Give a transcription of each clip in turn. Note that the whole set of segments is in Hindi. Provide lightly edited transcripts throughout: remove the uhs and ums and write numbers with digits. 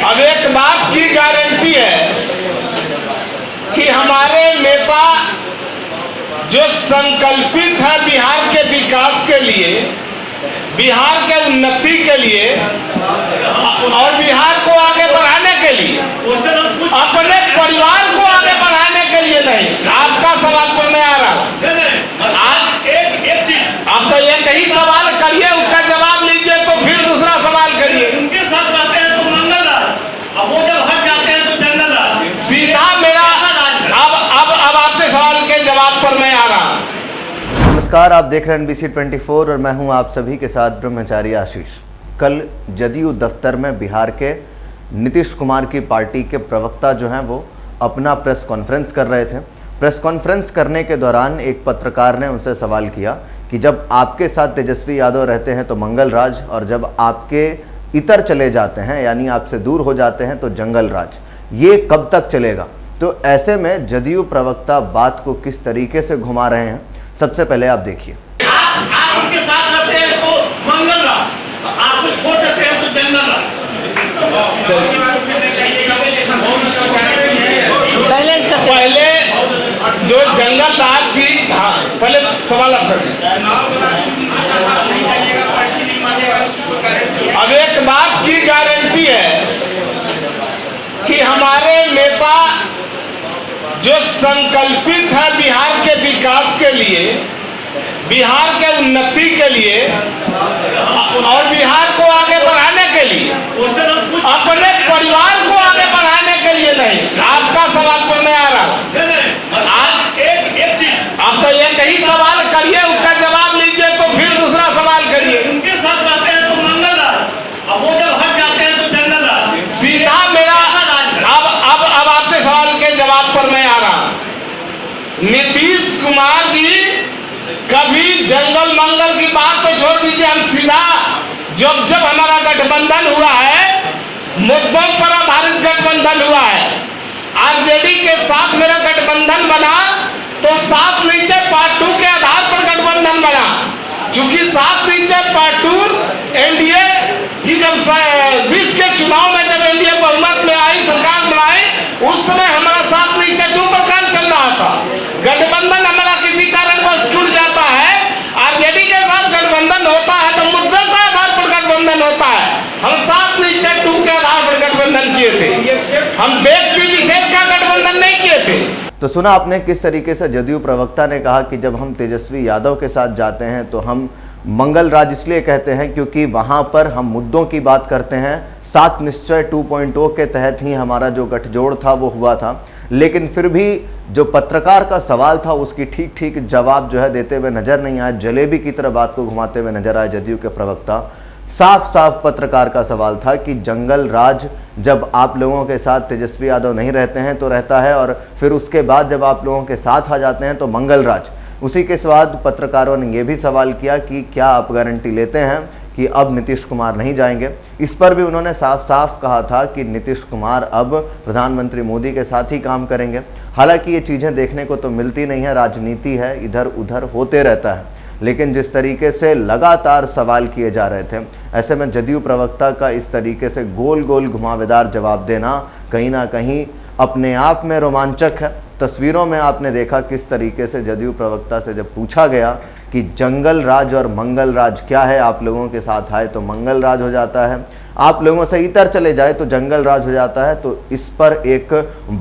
अब एक बात की गारंटी है कि हमारे नेता जो संकल्पित है बिहार के विकास के लिए, बिहार के उन्नति के लिए और बिहार को आगे बढ़ाने के लिए, अपने परिवार को आगे बढ़ाने के लिए नहीं। आपका सवाल पर मैं आ रहा हूँ। आप तो एक ही सवाल करिए, उसका जवाब लीजिए, तो फिर दूसरा सवाल करिए। उनके साथ रहते हैं तो मंगल राज, अब वो जब हट जाते हैं तो जंगल राज। सीधा मेरा अब आपके सवाल के जवाब पर मैं आ रहा हूँ। नमस्कार, आप देख रहे हैं NBC 24 और मैं हूं आप सभी के साथ ब्रह्मचारी आशीष। कल जदयू दफ्तर में बिहार के नीतीश कुमार की पार्टी के प्रवक्ता जो हैं वो अपना प्रेस कॉन्फ्रेंस कर रहे थे। प्रेस कॉन्फ्रेंस करने के दौरान एक पत्रकार ने उनसे सवाल किया कि जब आपके साथ तेजस्वी यादव रहते हैं तो मंगल राज, और जब आपके इतर चले जाते हैं यानी आपसे दूर हो जाते हैं तो जंगल राज, ये कब तक चलेगा? तो ऐसे में जदयू प्रवक्ता बात को किस तरीके से घुमा रहे हैं, सबसे पहले आप देखिए। आप उनके साथ रहते हैं तो मंगल राज, आपको छोड़ देते हैं तो जंगल राज। पहले जो जंगल राज की, हाँ पहले सवाल आप करिए। अब एक बात की गारंटी है कि हमारे नेता जो संकल्पित है बिहार के विकास के लिए, बिहार के उन्नति के लिए और बिहार को आगे बढ़ाने के लिए, अपने परिवार को आगे बढ़ाने के लिए नहीं। आपका सवाल पर मैं आ रहा हूँ। आप तो एक ही सवाल करिए, उसका जवाब लीजिए, तो फिर दूसरा सवाल करिए। उनके साथ रहते हैं तो मंगल राज, अब वो जब हट जाते हैं तो जंगल राज। सीधा मेरा अब आपके सवाल के जवाब पर मैं आ रहा हूं। नीतीश कुमार जी कभी जंगल मंगल की बात तो छोड़ दीजिए, हम सीधा जब हमारा गठबंधन हुआ है, मुद्दों पर आधारित गठबंधन हुआ है, आरजेडी के साथ मेरा गठबंधन बना तो सात नीचे पार्ट 2 के आधार पर गठबंधन बना। चूंकि सात नीचे पार्ट 2 एनडीए की जब 20 के चुनाव में जब एनडीए बहुमत में आई, सरकार बनाई, उस समय हमारा सात नीचे 2 पर काम चल रहा था। गठबंधन हमारा किसी कारणवश टूट जाता है, आरजेडी के साथ गठबंधन होता है तो मुद्दे के आधार पर गठबंधन होता है। हम सात नीचे 2 के आधार पर गठबंधन किए थे, हम व्यक्ति विशेष का गठबंधन नहीं किए थे। तो सुना आपने किस तरीके से जदयू प्रवक्ता ने कहा कि जब हम तेजस्वी यादव के साथ जाते हैं तो हम मंगल राज इसलिए कहते हैं क्योंकि वहां पर हम मुद्दों की बात करते हैं। 7 निश्चय 2.0 के तहत ही हमारा जो गठजोड़ था वो हुआ था, लेकिन फिर भी जो पत्रकार का सवाल था उसकी ठीक जवाब जो है देते हुए नजर नहीं आया। जलेबी की तरह बात को घुमाते हुए नजर आए जदयू के प्रवक्ता। साफ पत्रकार का सवाल था कि जंगल राज जब आप लोगों के साथ तेजस्वी यादव नहीं रहते हैं तो रहता है, और फिर उसके बाद जब आप लोगों के साथ आ जाते हैं तो मंगल राज। उसी के बाद पत्रकारों ने यह भी सवाल किया कि क्या आप गारंटी लेते हैं कि अब नीतीश कुमार नहीं जाएंगे? इस पर भी उन्होंने साफ कहा था कि नीतीश कुमार अब प्रधानमंत्री मोदी के साथ ही काम करेंगे। हालांकि ये चीज़ें देखने को तो मिलती नहीं है, राजनीति है, इधर उधर होते रहता है, लेकिन जिस तरीके से लगातार सवाल किए जा रहे थे, ऐसे में जदयू प्रवक्ता का इस तरीके से गोल घुमावेदार जवाब देना कहीं ना कहीं अपने आप में रोमांचक है। तस्वीरों में आपने देखा किस तरीके से जदयू प्रवक्ता से जब पूछा गया कि जंगल राज और मंगल राज क्या है, आप लोगों के साथ आए तो मंगल राज हो जाता है, आप लोगों से इतर चले जाए तो जंगल राज हो जाता है, तो इस पर एक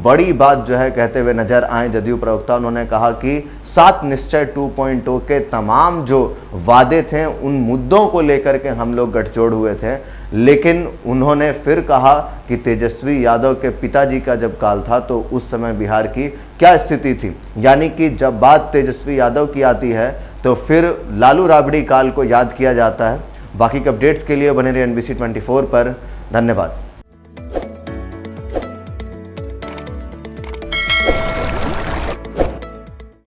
बड़ी बात जो है कहते हुए नजर आए जदयू प्रवक्ता। उन्होंने कहा कि 7 निश्चय 2.0 के तमाम जो वादे थे उन मुद्दों को लेकर के हम लोग गठजोड़ हुए थे, लेकिन उन्होंने फिर कहा कि तेजस्वी यादव के पिताजी का जब काल था तो उस समय बिहार की क्या स्थिति थी, यानी कि जब बात तेजस्वी यादव की आती है तो फिर लालू राबड़ी काल को याद किया जाता है। बाकी के अपडेट्स के लिए बने रहिए NBC 24 पर। धन्यवाद।